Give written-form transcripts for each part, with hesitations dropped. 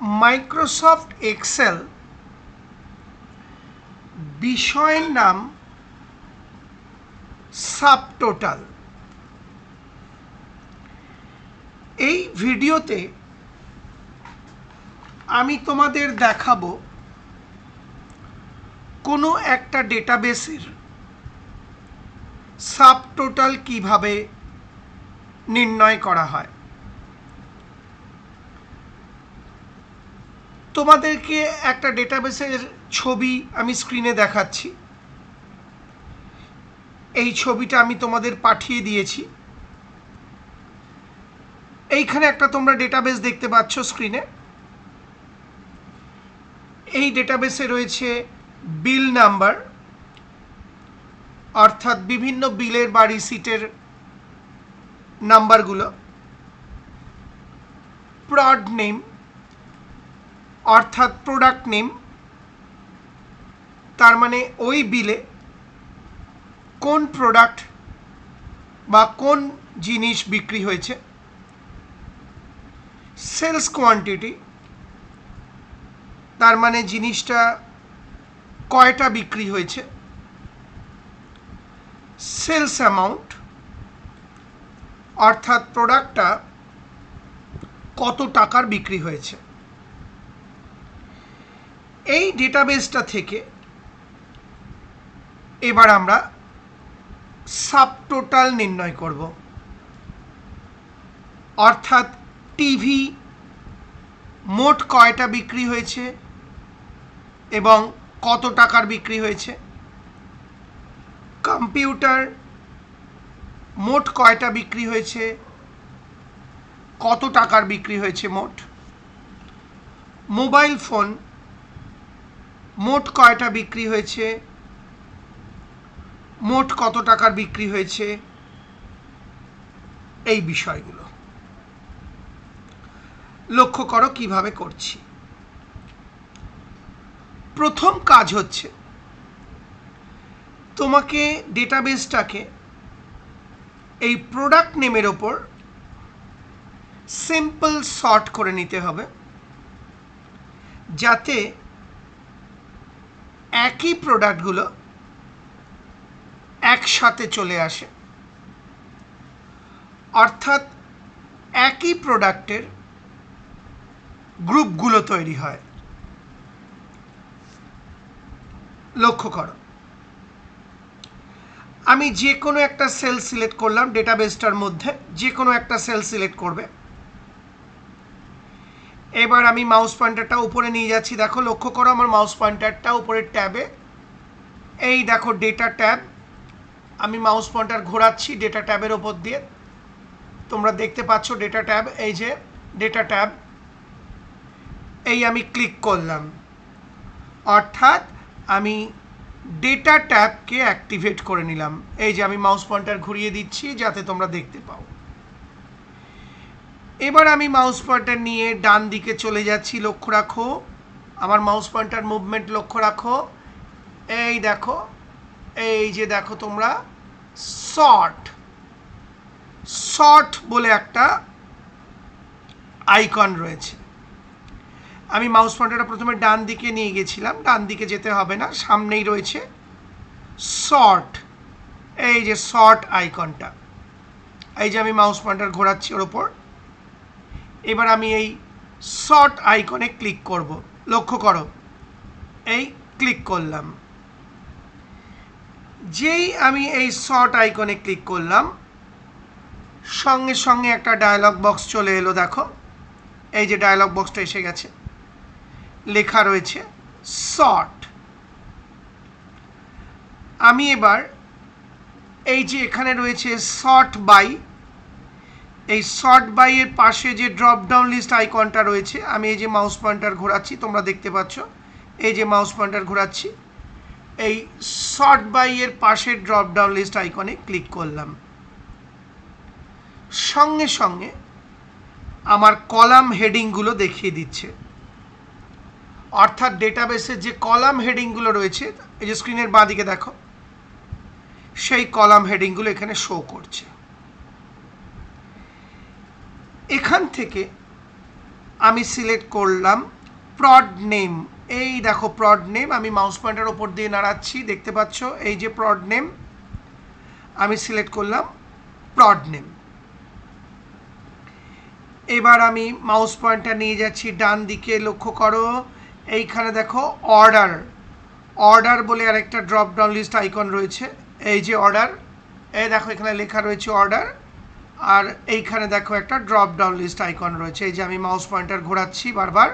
Microsoft Excel বিষয়ের নাম subtotal. এই ভিডিওতে আমি তোমাদের দেখাবো কোনো একটা ডেটাবেসের সাবটোটাল কিভাবে নির্ণয় করা হয়। তোমাদেরকে একটা ডেটাবেসের ছবি আমি স্ক্রিনে দেখাচ্ছি। এই ছবিটা আমি তোমাদের পাঠিয়ে দিয়েছি। এইখানে একটা তোমরা ডেটাবেস দেখতে পাচ্ছ স্ক্রিনে। এই ডেটাবেসে রয়েছে বিল নাম্বার, অর্থাৎ বিভিন্ন বিলের বা রিসিটের নাম্বারগুলো, প্রড নেম অর্থাৎ প্রোডাক্ট নেম, তার মানে ওই বিলে কোন প্রোডাক্ট বা কোন জিনিস বিক্রি হয়েছে। সেলস কোয়ান্টিটি, তার মানে জিনিসটা কয়টা বিক্রি হয়েছে। সেলস অ্যামাউন্ট, অর্থাৎ প্রোডাক্টটা কত টাকার বিক্রি হয়েছে। এই ডেটাবেসটা থেকে এবার আমরা সাবটোটাল নির্ণয় করব, অর্থাৎ টিভি মোট কয়টা বিক্রি হয়েছে এবং কত টাকার বিক্রি হয়েছে। কম্পিউটার মোট কয়টা বিক্রি হয়েছে, কত টাকার বিক্রি হয়েছে মোট। মোবাইল ফোন মোট কয়টা বিক্রি হয়েছে, মোট কত টাকার বিক্রি হয়েছে। এই বিষয়গুলো লক্ষ্য করো কিভাবে করছি। প্রথম কাজ হচ্ছে তোমাকে ডেটাবেসটাকে এই প্রোডাক্ট নেমের ওপর সিম্পল সর্ট করে নিতে হবে, যাতে একই প্রোডাক্টগুলো একসাথে চলে আসে, অর্থাৎ একই প্রোডাক্টের গ্রুপগুলো তৈরি হয়। লক্ষ্য করো, আমি যে কোনো একটা সেল সিলেক্ট করলাম। ডেটাবেসটার মধ্যে যে কোনো একটা সেল সিলেক্ট করবে। এবার আমি মাউস পয়েন্টারটা উপরে নিয়ে যাচ্ছি। দেখো, লক্ষ্য করো আমার মাউস পয়েন্টারটা উপরের ট্যাবে। এই দেখো ডেটা ট্যাব, আমি মাউস পয়েন্টার ঘোরাচ্ছি ডেটা ট্যাবের ওপর দিয়ে। তোমরা দেখতে পাচ্ছ ডেটা ট্যাব, এই যে ডেটা ট্যাব। এই আমি ক্লিক করলাম, অর্থাৎ আমি ডেটা ট্যাবকে অ্যাক্টিভেট করে নিলাম। এই যে আমি মাউস পয়েন্টার ঘুরিয়ে দিচ্ছি যাতে তোমরা দেখতে পাও। এবার আমি মাউস পয়েন্টার নিয়ে ডান দিকে চলে যাচ্ছি। লক্ষ্য রাখো আমার মাউস পয়েন্টার মুভমেন্ট, লক্ষ্য রাখো। এই দেখো, এই যে দেখো তোমরা সর্ট বলে একটা আইকন রয়েছে। আমি মাউস পয়েন্টারটা প্রথমে ডান দিকে নিয়ে গেছিলাম, ডান দিকে যেতে হবে না, সামনেই রয়েছে সর্ট। এই যে সর্ট আইকনটা, এই যে আমি মাউস পয়েন্টার ঘোরাচ্ছি ওর ওপর। এবার আমি এই সর্ট আইকনে ক্লিক করব। লক্ষ্য করো, এই ক্লিক করলাম। যেই আমি এই সর্ট আইকনে ক্লিক করলাম, সঙ্গে সঙ্গে একটা ডায়লগ বক্স চলে এলো। দেখো, এই যে ডায়লগ বক্সটা এসে গেছে, লেখা রয়েছে সর্ট। আমি এবার এই যে এখানে রয়েছে সর্ট বাই, এই সর্ট বাই এর পাশে যে ড্রপ ডাউন লিস্ট আইকনটা রয়েছে, আমি এই যে মাউস পয়েন্টার ঘোরাচ্ছি, তোমরা দেখতে পাচ্ছ। এই যে মাউস পয়েন্টার ঘোরাচ্ছি, এই সর্ট বাই এর পাশের ড্রপ ডাউন লিস্ট আইকনে ক্লিক করলাম। সঙ্গে সঙ্গে আমার কলাম হেডিংগুলো দেখিয়ে দিচ্ছে, অর্থাৎ ডেটাবেসের যে কলাম হেডিংগুলো রয়েছে, এই যে স্ক্রিনের বাঁ দিকে দেখো, সেই কলাম হেডিংগুলো এখানে শো করছে। এখান থেকে আমি সিলেক্ট করলাম প্রড নেম। এই দেখো প্রড নেম, আমি মাউস পয়েন্টার ওপর দিয়ে নাড়াচ্ছি, দেখতে পাচ্ছ এই যে প্রড নেম, আমি সিলেক্ট করলাম প্রড নেম। এবার আমি মাউস পয়েন্টার নিয়ে যাচ্ছি ডান দিকে, লক্ষ্য করো এইখানে দেখো অর্ডার, অর্ডার বলে আরেকটা ড্রপ ডাউন লিস্ট আইকন রয়েছে। এই যে অর্ডার, এই দেখো এখানে লেখা রয়েছে অর্ডার, আর এইখানে দেখো একটা ড্রপ ডাউন লিস্ট আইকন রয়েছে। এই যে আমি মাউস পয়েন্টার ঘোরাচ্ছি বারবার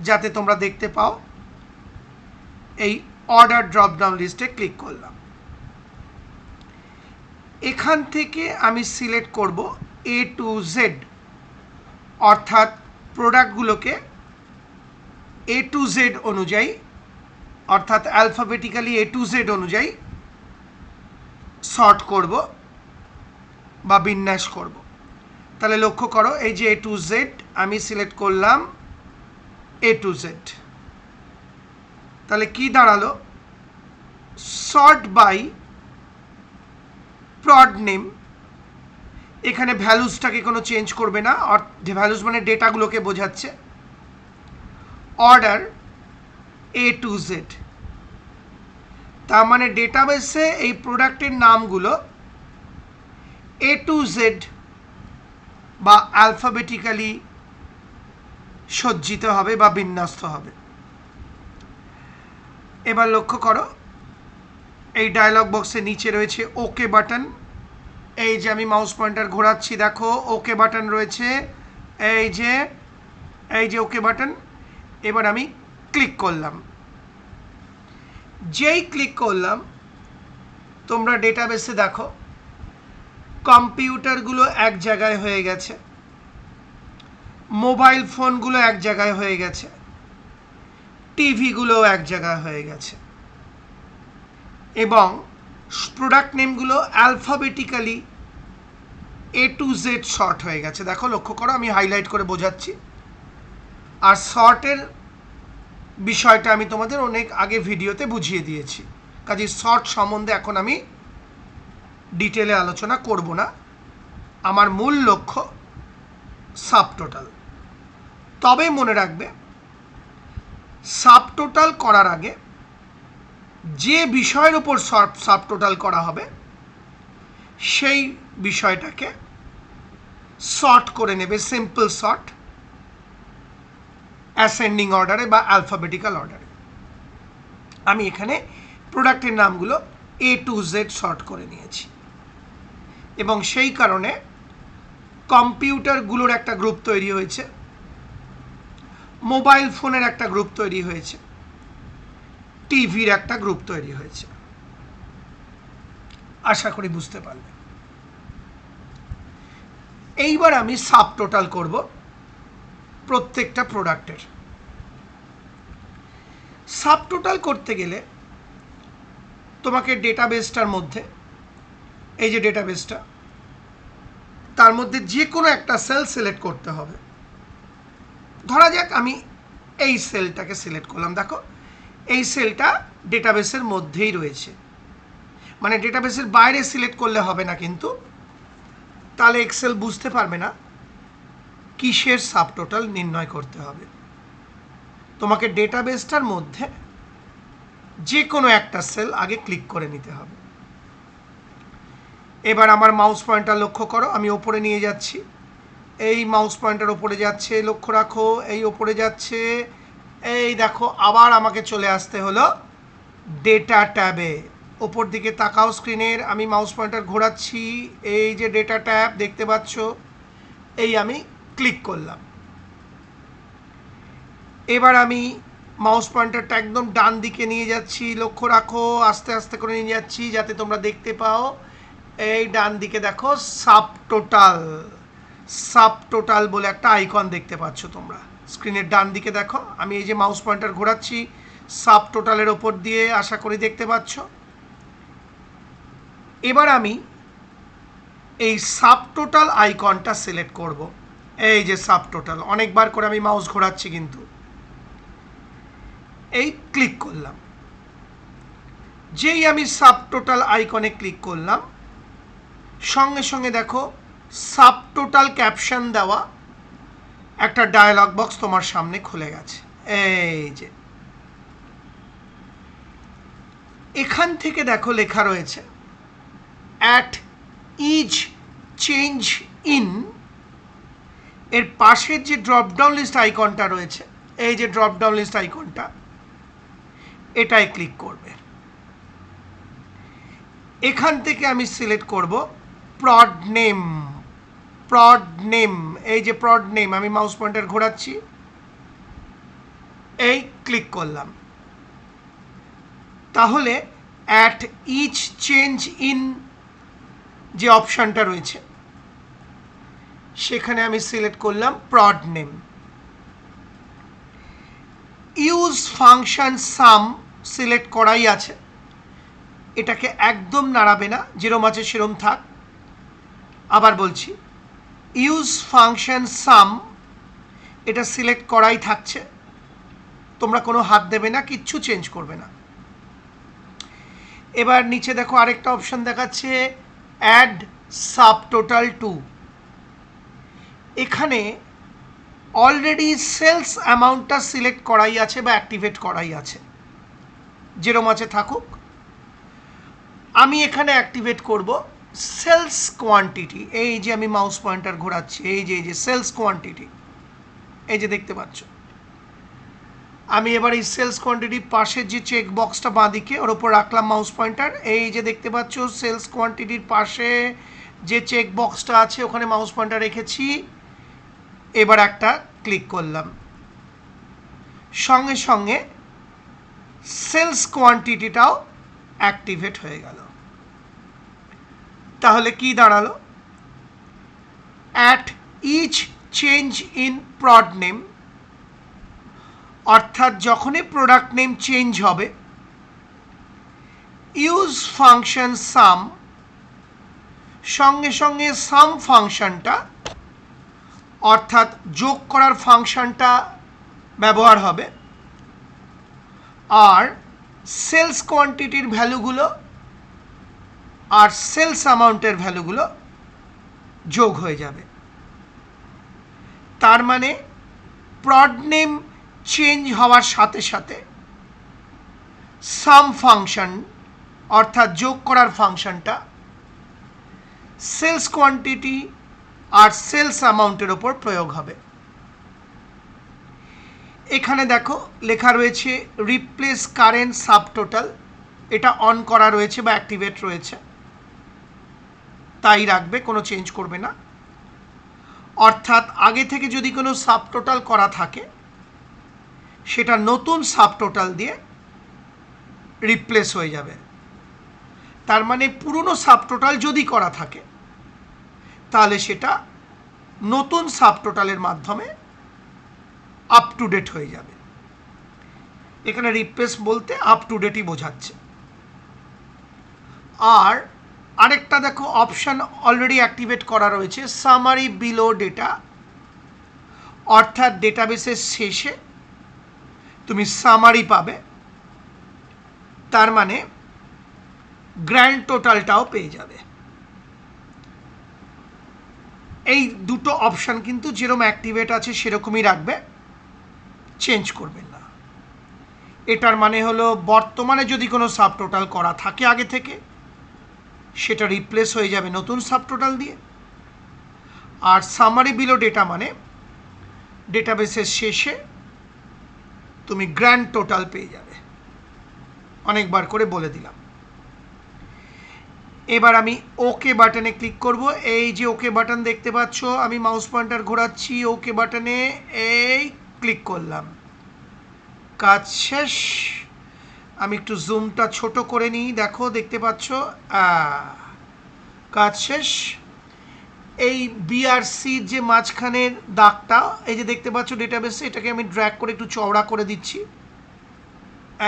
যাতে তোমরা দেখতে পাও, এই অর্ডার ড্রপ ডাউন লিস্টে ক্লিক করলাম। এখান থেকে আমি সিলেক্ট করব A to Z, অর্থাৎ প্রোডাক্টগুলোকে A to Z অনুযায়ী, অর্থাৎ অ্যালফাবেটিক্যালি A to Z অনুযায়ী সর্ট করব বা বিন্যাস করব। তাহলে লক্ষ্য করো এই যে A to Z আমি সিলেক্ট করলাম A to Z। তাহলে কি দাঁড়ালো, সর্ট বাই প্রড নেম। এখানে ভ্যালুসটাকে কোনো চেঞ্জ করবে না, ভ্যালুস মানে ডেটাগুলোকে বোঝাচ্ছে। অর্ডার A to Z, তার মানে ডেটাবেসে এই প্রোডাক্টের নামগুলো A to Z বা অ্যালফাবেটিক্যালি সজ্জিত হবে বা বিন্যস্ত হবে। এবার লক্ষ্য করো এই ডায়লগ বক্সের নিচে রয়েছে ওকে বাটন। এই যে আমি মাউস পয়েন্টার ঘোরাচ্ছি, দেখো ওকে বাটন রয়েছে, এই যে ওকে বাটন। এবার আমি ক্লিক করলাম। যেই ক্লিক করলাম তোমরা ডেটাবেসে দেখো কম্পিউটারগুলো এক জায়গায় হয়ে গেছে, মোবাইল ফোনগুলো এক জায়গায় হয়ে গেছে, টিভিগুলো এক জায়গায় হয়ে গেছে, এবং প্রোডাক্ট নেমগুলো alphabetically A to Z sort হয়ে গেছে। দেখো লক্ষ্য করো আমি হাইলাইট করে বোঝাচ্ছি। আর শর্টের বিষয়টা আমি তোমাদের অনেক আগে ভিডিওতে বুঝিয়ে দিয়েছি, কাজে শর্ট সম্বন্ধে এখন আমি ডিটেলে আলোচনা করব না। আমার মূল লক্ষ্য সাবটোটাল। তবে মনে রাখবে সাবটোটাল করার আগে যে বিষয়ের উপর সাবটোটাল করা হবে সেই বিষয়টাকে সর্ট করে নেবে, সিম্পল সর্ট, অ্যাসেন্ডিং অর্ডারে বা অ্যালফাবেটিক্যাল অর্ডারে। আমি এখানে প্রোডাক্টের নামগুলো A to Z সর্ট করে নিয়েছি, এবং সেই কারণে কম্পিউটারগুলোর একটা গ্রুপ তৈরি হয়েছে, মোবাইল ফোনের একটা গ্রুপ তৈরি হয়েছে, টিভির একটা গ্রুপ তৈরি হয়েছে। আশা করি বুঝতে পারলে। এইবার আমি সাবটোটাল করব প্রত্যেকটা প্রোডাক্টের। সাবটোটাল করতে গেলে তোমাকে ডেটাবেসটার মধ্যে, এই যে ডেটাবেসটা, তার মধ্যে যে কোনো একটা সেল সিলেক্ট করতে হবে। ধরা যাক আমি এই সেলটাকে সিলেক্ট করলাম, দেখো এই সেলটা ডেটাবেসের মধ্যেই রয়েছে, মানে ডেটাবেসের বাইরে সিলেক্ট করলে হবে না, কিন্তু তাহলে এক্সেল বুঝতে পারবে না কিসের সাবটোটাল নির্ণয় করতে হবে। তোমাকে ডেটাবেসটার মধ্যে যে কোনো একটা সেল আগে ক্লিক করে নিতে হবে। এবার আমার মাউস পয়েন্টার লক্ষ্য করো, আমি ওপরে নিয়ে যাচ্ছি, এই মাউস পয়েন্টার ওপরে যাচ্ছে, লক্ষ্য রাখো এই ওপরে যাচ্ছে, এই দেখো আবার আমাকে চলে আসতে হলো ডেটা ট্যাবে। ওপর দিকে তাকাও স্ক্রিনের, আমি মাউস পয়েন্টার ঘোরাচ্ছি, এই যে ডেটা ট্যাব দেখতে পাচ্ছ, এই আমি ক্লিক করলাম। এবার আমি মাউস পয়েন্টারটা একদম ডান দিকে নিয়ে যাচ্ছি, লক্ষ্য রাখো আস্তে আস্তে করে নিয়ে যাচ্ছি যাতে তোমরা দেখতে পাও। এই ডান দিকে দেখো সাবটোটাল, সাবটোটাল বলে একটা আইকন দেখতে পাচ্ছ তোমরা স্ক্রিনের ডান দিকে। দেখো আমি এই যে মাউস পয়েন্টার ঘোরাচ্ছি সাবটোটালের ওপর দিয়ে, আশা করি দেখতে পাচ্ছ। এবার আমি এই সাবটোটাল আইকনটা সিলেক্ট করব, এই যে সাবটোটাল, অনেকবার করে আমি মাউস ঘোরাচ্ছি কিন্তু, এই ক্লিক করলাম। যেই আমি সাবটোটাল আইকনে ক্লিক করলাম সঙ্গে সঙ্গে দেখো সাবটোটাল ক্যাপশন দেওয়া একটা ডায়ালগ বক্স তোমার সামনে খুলে গেছে। এই যে এখান থেকে দেখো লেখা রয়েছে অ্যাট ইচ চেঞ্জ ইন, এর পাশের যে ড্রপডাউন লিস্ট আইকনটা রয়েছে, এই যে ড্রপডাউন লিস্ট আইকনটা, এটায় ক্লিক করবে। এখান থেকে আমি সিলেক্ট করব প্রড নেম। প্রড নেম, এই যে প্রড নেম, আমি মাউস পয়েন্টার ঘোরাচ্ছি, এই ক্লিক করলাম। তাহলে অ্যাট ইচ চেঞ্জ ইন যে অপশানটা রয়েছে সেখানে আমি সিলেক্ট করলাম প্রড নেম। ইউজ ফাংশন সাম সিলেক্ট করাই আছে, এটাকে একদম নাড়াবে না, যেরম আছে সেরম থাক। আবার বলছি, ইউজ ফাংশন সাম এটা সিলেক্ট করাই থাকছে, তোমরা কোনো হাত দেবে না, কিচ্ছু চেঞ্জ করবে না। এবার নিচে দেখো আরেকটা অপশন দেখাচ্ছে অ্যাড সাবটোটাল টু। এখানে অলরেডি সেলস অ্যামাউন্টটা সিলেক্ট করাই আছে বা অ্যাক্টিভেট করাই আছে, যেরম আছে থাকুক। আমি এখানে অ্যাক্টিভেট করব সেলস কোয়ান্টিটি। এই যে আমি মাউস পয়েন্টার ঘোরাচ্ছি, এই যে সেলস কোয়ান্টিটি, এই যে দেখতে পাচ্ছ। আমি এবার এই সেলস কোয়ান্টিটি পাশের যে চেক বক্সটা বাঁদিকে, ওর ওপর রাখলাম মাউস পয়েন্টার। এই যে দেখতে পাচ্ছ সেলস কোয়ান্টিটির পাশে যে চেক বক্সটা আছে ওখানে মাউস পয়েন্টার রেখেছি। এবার একটা ক্লিক করলাম, সঙ্গে সঙ্গে সেলস কোয়ান্টিটিটাও অ্যাক্টিভেট হয়ে গেল। তাহলে কি দাঁড়ালো? At each change in prod name, অর্থাৎ যখনই প্রোডাক্ট নেম চেঞ্জ হবে, ইউজ ফাংশন সাম, সঙ্গে সঙ্গে সাম ফাংশনটা অর্থাৎ যোগ করার ফাংশনটা ব্যবহার হবে, আর সেলস কোয়ান্টিটির ভ্যালুগুলো আর সেলস অ্যামাউন্টের ভ্যালুগুলো যোগ হয়ে যাবে। তার মানে প্রড নেম চেঞ্জ হওয়ার সাথে সাথে সাম ফাংশন অর্থাৎ যোগ করার ফাংশনটা সেলস কোয়ান্টিটি আর সেলস অ্যামাউন্টের ওপর প্রয়োগ হবে। এখানে দেখো লেখা রয়েছে রিপ্লেস কারেন্ট সাবটোটাল, এটা অন করা রয়েছে বা অ্যাক্টিভেট রয়েছে, তাই রাখবে, কোনো চেঞ্জ করবে না। অর্থাৎ আগে থেকে যদি কোনো সাবটোটাল করা থাকে সেটা নতুন সাবটোটাল দিয়ে রিপ্লেস হয়ে যাবে। তার মানে পুরনো সাবটোটাল যদি করা থাকে তাহলে সেটা নতুন সাবটোটালের মাধ্যমে আপ টু ডেট হয়ে যাবে। এখানে রিপ্লেস বলতে আপ টু ডেটই বোঝাচ্ছে। আর আরেকটা দেখো অপশান অলরেডি অ্যাক্টিভেট করা রয়েছে, সামারি বিলো ডেটা, অর্থাৎ ডেটাবেসের শেষে তুমি সামারি পাবে, তার মানে গ্র্যান্ড টোটালটাও পেয়ে যাবে। এই দুটো অপশান কিন্তু যেরকম অ্যাক্টিভেট আছে সেরকমই রাখবে, চেঞ্জ করবেন না। এটার মানে হলো বর্তমানে যদি কোনো সাবটোটাল করা থাকে আগে থেকে সেটা রিপ্লেস হয়ে যাবে নতুন সাবটোটাল দিয়ে। আর সামারি বিলো ডেটা মানে ডেটাবেসের শেষে তুমি গ্র্যান্ড টোটাল পেয়ে যাবে। অনেকবার করে বলে দিলাম। এবার আমি ওকে বাটনে ক্লিক করব। এই যে ওকে বাটন দেখতে পাচ্ছ, আমি মাউস পয়েন্টার ঘোরাচ্ছি, ওকে বাটনে এই ক্লিক করলাম, কাজ শেষ। আমি একটু জুমটা ছোট করে নিই, দেখো দেখতে পাচ্ছ কাজ শেষ। এই বিআরসির যে মাঝখানের দাগটা এই যে দেখতে পাচ্ছ ডেটাবেসে, এটাকে আমি ড্র্যাগ করে একটু চওড়া করে দিচ্ছি,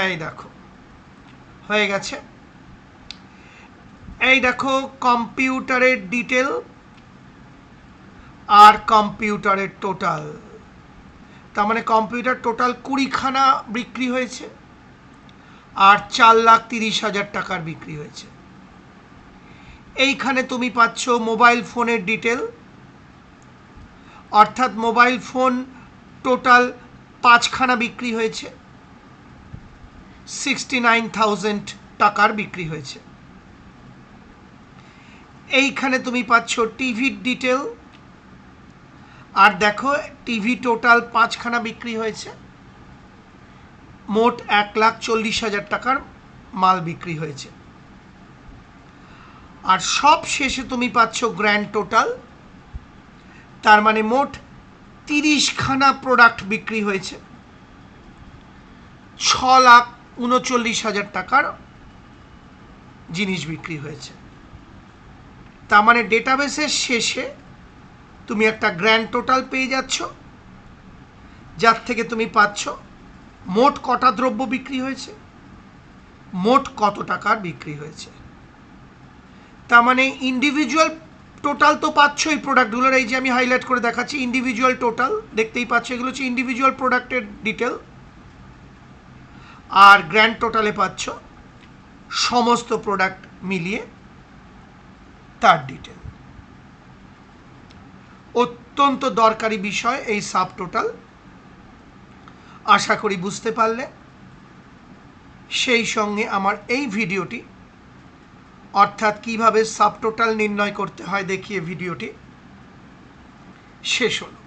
এই দেখো হয়ে গেছে। এই দেখো কম্পিউটারের ডিটেল আর কম্পিউটারের টোটাল, তার মানে কম্পিউটার টোটাল 20খানা বিক্রি হয়েছে আর 4,30,000 টাকার বিক্রি হয়েছে। এইখানে তুমি পাচ্ছ মোবাইল ফোনের ডিটেল অর্থাৎ মোবাইল ফোন টোটাল 5খানা বিক্রি হয়েছে, 69,000 টাকার বিক্রি হয়েছে। এইখানে তুমি পাচ্ছ টিভির ডিটেল, আর দেখো টিভি টোটাল 5খানা বিক্রি হয়েছে, মোট 1,40,000 টাকার মাল বিক্রি হয়েছে। আর সব শেষে তুমি পাচ্ছ গ্র্যান্ড টোটাল, তার মানে মোট 30খানা প্রোডাক্ট বিক্রি হয়েছে, 6,39,000 টাকার জিনিস বিক্রি হয়েছে। তার মানে ডেটাবেসের শেষে তুমি একটা গ্র্যান্ড টোটাল পেয়ে যাচ্ছ, যার থেকে তুমি পাচ্ছ মোট কটা দ্রব্য বিক্রি হয়েছে, মোট কত টাকার বিক্রি হয়েছে। তার মানে ইন্ডিভিজুয়াল টোটাল তো পাচ্ছ এই প্রোডাক্টগুলোর, এই যে আমি হাইলাইট করে দেখাচ্ছি ইন্ডিভিজুয়াল টোটাল, দেখতেই পাচ্ছ এগুলো হচ্ছে ইন্ডিভিজুয়াল প্রোডাক্টের ডিটেল। আর গ্র্যান্ড টোটালে পাচ্ছ সমস্ত প্রোডাক্ট মিলিয়ে তার ডিটেল। অত্যন্ত দরকারি বিষয় এই সাব টোটাল, আশা করি বুঝতে পারলে। সেই সঙ্গে আমার এই ভিডিওটি, অর্থাৎ কিভাবে সাব টোটাল নির্ণয় করতে হয় দেখিয়ে ভিডিওটি শেষ হলো।